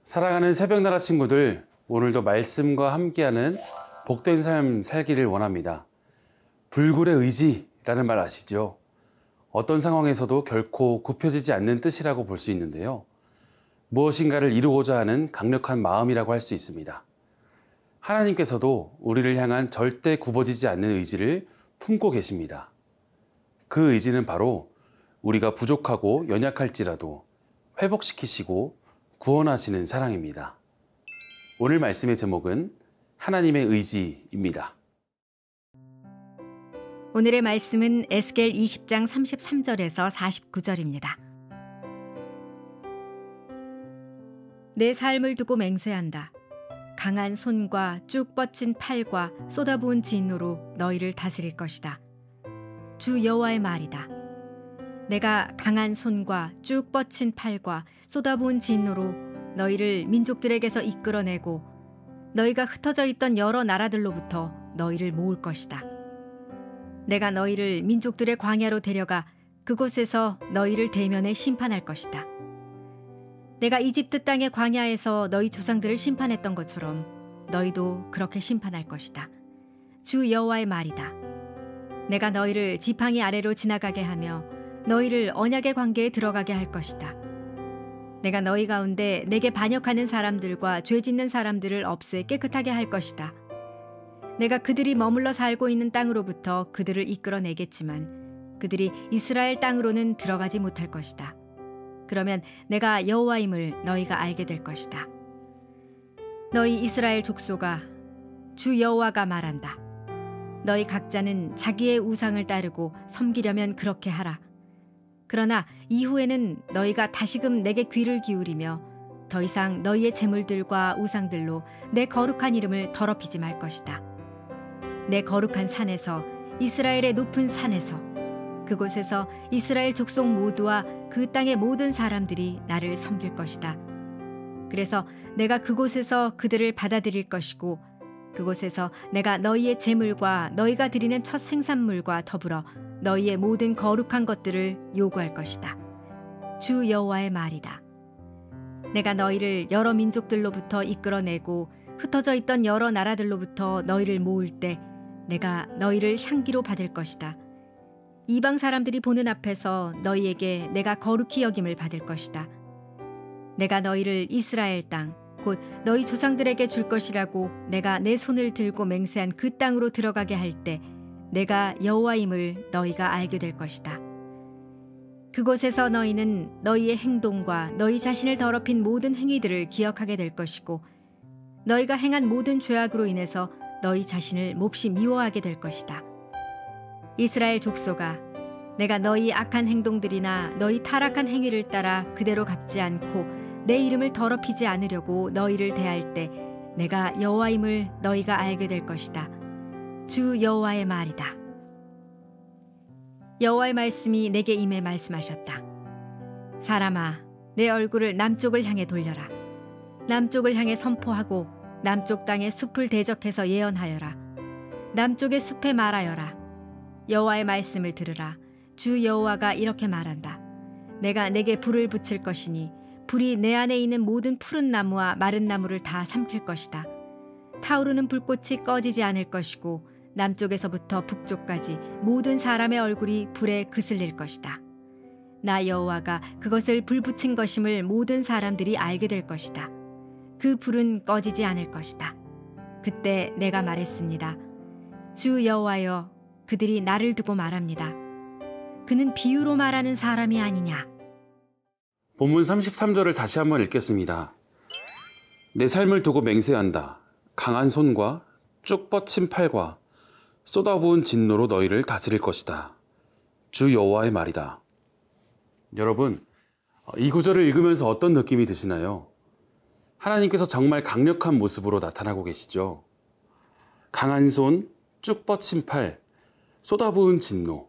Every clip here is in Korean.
사랑하는 새벽나라 친구들, 오늘도 말씀과 함께하는 복된 삶 살기를 원합니다. 불굴의 의지라는 말 아시죠? 어떤 상황에서도 결코 굽혀지지 않는 뜻이라고 볼 수 있는데요. 무엇인가를 이루고자 하는 강력한 마음이라고 할 수 있습니다. 하나님께서도 우리를 향한 절대 굽어지지 않는 의지를 품고 계십니다. 그 의지는 바로 우리가 부족하고 연약할지라도 회복시키시고 구원하시는 사랑입니다. 오늘 말씀의 제목은 하나님의 의지입니다. 오늘의 말씀은 에스겔 20장 33절에서 49절입니다. 내 삶을 두고 맹세한다. 강한 손과 쭉 뻗친 팔과 쏟아부은 진노로 너희를 다스릴 것이다. 주 여호와의 말이다. 내가 강한 손과 쭉 뻗친 팔과 쏟아부은 진노로 너희를 민족들에게서 이끌어내고 너희가 흩어져 있던 여러 나라들로부터 너희를 모을 것이다. 내가 너희를 민족들의 광야로 데려가 그곳에서 너희를 대면에 심판할 것이다. 내가 이집트 땅의 광야에서 너희 조상들을 심판했던 것처럼 너희도 그렇게 심판할 것이다. 주 여호와의 말이다. 내가 너희를 지팡이 아래로 지나가게 하며 너희를 언약의 관계에 들어가게 할 것이다. 내가 너희 가운데 내게 반역하는 사람들과 죄 짓는 사람들을 없애 깨끗하게 할 것이다. 내가 그들이 머물러 살고 있는 땅으로부터 그들을 이끌어내겠지만 그들이 이스라엘 땅으로는 들어가지 못할 것이다. 그러면 내가 여호와임을 너희가 알게 될 것이다. 너희 이스라엘 족속아, 주 여호와가 말한다. 너희 각자는 자기의 우상을 따르고 섬기려면 그렇게 하라. 그러나 이후에는 너희가 다시금 내게 귀를 기울이며 더 이상 너희의 제물들과 우상들로 내 거룩한 이름을 더럽히지 말 것이다. 내 거룩한 산에서, 이스라엘의 높은 산에서, 그곳에서 이스라엘 족속 모두와 그 땅의 모든 사람들이 나를 섬길 것이다. 그래서 내가 그곳에서 그들을 받아들일 것이고 그곳에서 내가 너희의 제물과 너희가 드리는 첫 생산물과 더불어 너희의 모든 거룩한 것들을 요구할 것이다. 주 여호와의 말이다. 내가 너희를 여러 민족들로부터 이끌어내고 흩어져 있던 여러 나라들로부터 너희를 모을 때 내가 너희를 향기로 받을 것이다. 이방 사람들이 보는 앞에서 너희에게 내가 거룩히 여김을 받을 것이다. 내가 너희를 이스라엘 땅, 곧 너희 조상들에게 줄 것이라고 내가 내 손을 들고 맹세한 그 땅으로 들어가게 할 때 내가 여호와임을 너희가 알게 될 것이다. 그곳에서 너희는 너희의 행동과 너희 자신을 더럽힌 모든 행위들을 기억하게 될 것이고 너희가 행한 모든 죄악으로 인해서 너희 자신을 몹시 미워하게 될 것이다. 이스라엘 족속아, 내가 너희 악한 행동들이나 너희 타락한 행위를 따라 그대로 갚지 않고 내 이름을 더럽히지 않으려고 너희를 대할 때 내가 여호와임을 너희가 알게 될 것이다. 주 여호와의 말이다. 여호와의 말씀이 내게 임해 말씀하셨다. 사람아, 내 얼굴을 남쪽을 향해 돌려라. 남쪽을 향해 선포하고 남쪽 땅의 숲을 대적해서 예언하여라. 남쪽의 숲에 말하여라. 여호와의 말씀을 들으라. 주 여호와가 이렇게 말한다. 내가 내게 불을 붙일 것이니 불이 내 안에 있는 모든 푸른 나무와 마른 나무를 다 삼킬 것이다. 타오르는 불꽃이 꺼지지 않을 것이고 남쪽에서부터 북쪽까지 모든 사람의 얼굴이 불에 그슬릴 것이다. 나 여호와가 그것을 불 붙인 것임을 모든 사람들이 알게 될 것이다. 그 불은 꺼지지 않을 것이다. 그때 내가 말했습니다. 주 여호와여, 그들이 나를 두고 말합니다. 그는 비유로 말하는 사람이 아니냐. 본문 33절을 다시 한번 읽겠습니다. 내 삶을 두고 맹세한다. 강한 손과 쭉 뻗친 팔과 쏟아부은 진노로 너희를 다스릴 것이다. 주 여호와의 말이다. 여러분, 이 구절을 읽으면서 어떤 느낌이 드시나요? 하나님께서 정말 강력한 모습으로 나타나고 계시죠. 강한 손, 쭉 뻗친 팔, 쏟아부은 진노.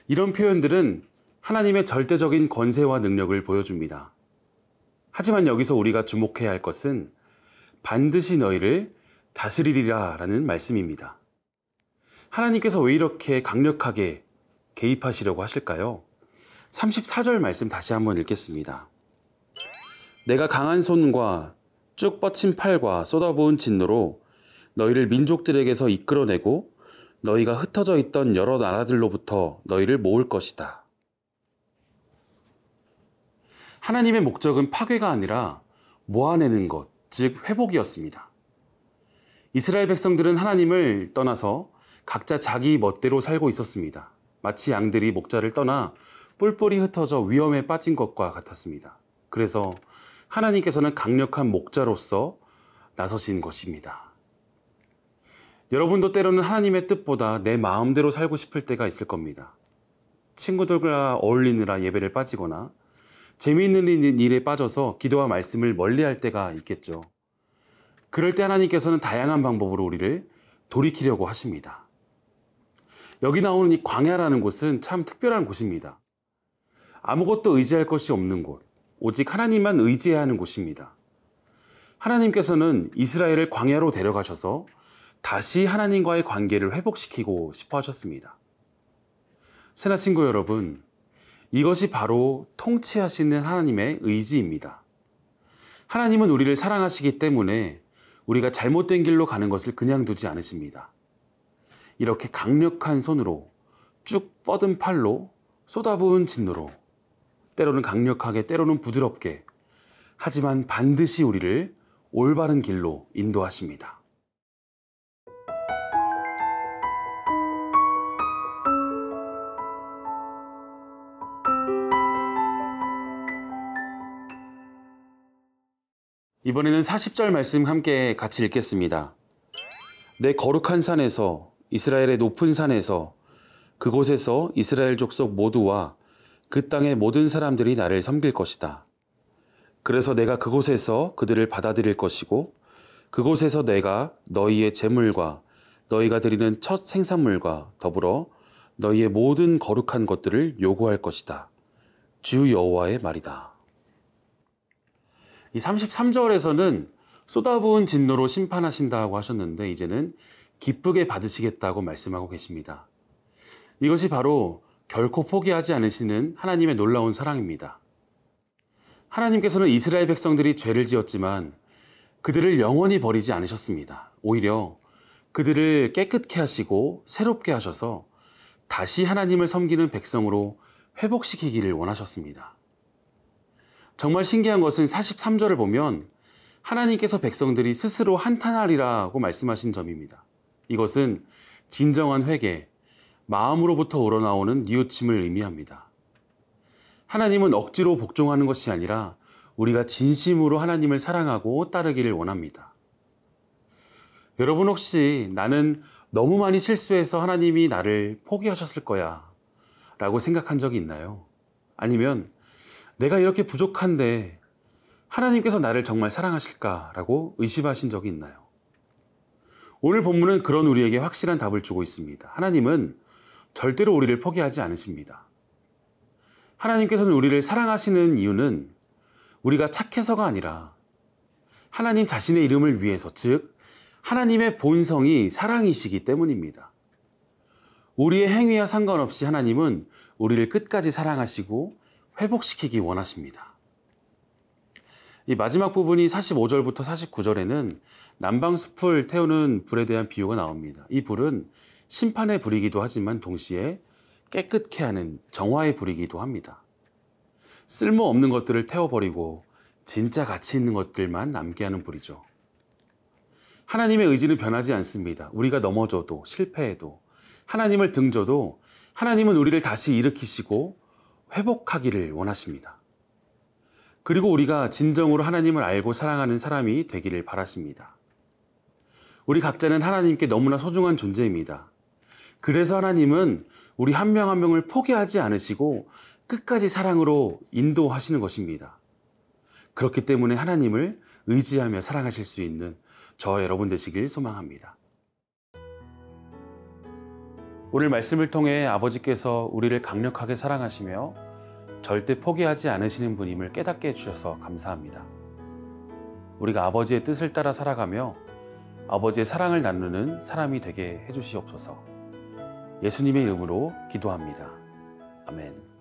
이런 표현들은 하나님의 절대적인 권세와 능력을 보여줍니다. 하지만 여기서 우리가 주목해야 할 것은 반드시 너희를 다스리리라 라는 말씀입니다. 하나님께서 왜 이렇게 강력하게 개입하시려고 하실까요? 34절 말씀 다시 한번 읽겠습니다. 내가 강한 손과 쭉 뻗친 팔과 쏟아부은 진노로 너희를 민족들에게서 이끌어내고 너희가 흩어져 있던 여러 나라들로부터 너희를 모을 것이다. 하나님의 목적은 파괴가 아니라 모아내는 것, 즉 회복이었습니다. 이스라엘 백성들은 하나님을 떠나서 각자 자기 멋대로 살고 있었습니다. 마치 양들이 목자를 떠나 뿔뿔이 흩어져 위험에 빠진 것과 같았습니다. 그래서 하나님께서는 강력한 목자로서 나서신 것입니다. 여러분도 때로는 하나님의 뜻보다 내 마음대로 살고 싶을 때가 있을 겁니다. 친구들과 어울리느라 예배를 빠지거나 재미있는 일에 빠져서 기도와 말씀을 멀리할 때가 있겠죠. 그럴 때 하나님께서는 다양한 방법으로 우리를 돌이키려고 하십니다. 여기 나오는 이 광야라는 곳은 참 특별한 곳입니다. 아무것도 의지할 것이 없는 곳, 오직 하나님만 의지해야 하는 곳입니다. 하나님께서는 이스라엘을 광야로 데려가셔서 다시 하나님과의 관계를 회복시키고 싶어 하셨습니다. 새나 친구 여러분, 이것이 바로 통치하시는 하나님의 의지입니다. 하나님은 우리를 사랑하시기 때문에 우리가 잘못된 길로 가는 것을 그냥 두지 않으십니다. 이렇게 강력한 손으로 쭉 뻗은 팔로 쏟아부은 진노로 때로는 강력하게 때로는 부드럽게 하지만 반드시 우리를 올바른 길로 인도하십니다. 이번에는 40절 말씀 함께 같이 읽겠습니다. 내 거룩한 산에서 이스라엘의 높은 산에서 그곳에서 이스라엘 족속 모두와 그 땅의 모든 사람들이 나를 섬길 것이다. 그래서 내가 그곳에서 그들을 받아들일 것이고 그곳에서 내가 너희의 제물과 너희가 드리는 첫 생산물과 더불어 너희의 모든 거룩한 것들을 요구할 것이다. 주 여호와의 말이다. 이 33절에서는 쏟아부은 진노로 심판하신다고 하셨는데 이제는 기쁘게 받으시겠다고 말씀하고 계십니다. 이것이 바로 결코 포기하지 않으시는 하나님의 놀라운 사랑입니다. 하나님께서는 이스라엘 백성들이 죄를 지었지만 그들을 영원히 버리지 않으셨습니다. 오히려 그들을 깨끗게 하시고 새롭게 하셔서 다시 하나님을 섬기는 백성으로 회복시키기를 원하셨습니다. 정말 신기한 것은 43절을 보면 하나님께서 백성들이 스스로 한탄하리라고 말씀하신 점입니다. 이것은 진정한 회개, 마음으로부터 우러나오는 뉘우침을 의미합니다. 하나님은 억지로 복종하는 것이 아니라 우리가 진심으로 하나님을 사랑하고 따르기를 원합니다. 여러분 혹시 나는 너무 많이 실수해서 하나님이 나를 포기하셨을 거야 라고 생각한 적이 있나요? 아니면 내가 이렇게 부족한데 하나님께서 나를 정말 사랑하실까라고 의심하신 적이 있나요? 오늘 본문은 그런 우리에게 확실한 답을 주고 있습니다. 하나님은 절대로 우리를 포기하지 않으십니다. 하나님께서는 우리를 사랑하시는 이유는 우리가 착해서가 아니라 하나님 자신의 이름을 위해서, 즉 하나님의 본성이 사랑이시기 때문입니다. 우리의 행위와 상관없이 하나님은 우리를 끝까지 사랑하시고 회복시키기 원하십니다. 이 마지막 부분이 45절부터 49절에는 남방숲을 태우는 불에 대한 비유가 나옵니다. 이 불은 심판의 불이기도 하지만 동시에 깨끗게 하는 정화의 불이기도 합니다. 쓸모없는 것들을 태워버리고 진짜 가치 있는 것들만 남게 하는 불이죠. 하나님의 의지는 변하지 않습니다. 우리가 넘어져도 실패해도 하나님을 등져도 하나님은 우리를 다시 일으키시고 회복하기를 원하십니다. 그리고 우리가 진정으로 하나님을 알고 사랑하는 사람이 되기를 바라십니다. 우리 각자는 하나님께 너무나 소중한 존재입니다. 그래서 하나님은 우리 한 명 한 명을 포기하지 않으시고 끝까지 사랑으로 인도하시는 것입니다. 그렇기 때문에 하나님을 의지하며 사랑하실 수 있는 저와 여러분 되시길 소망합니다. 오늘 말씀을 통해 아버지께서 우리를 강력하게 사랑하시며 절대 포기하지 않으시는 분임을 깨닫게 해주셔서 감사합니다. 우리가 아버지의 뜻을 따라 살아가며 아버지의 사랑을 나누는 사람이 되게 해주시옵소서. 예수님의 이름으로 기도합니다. 아멘.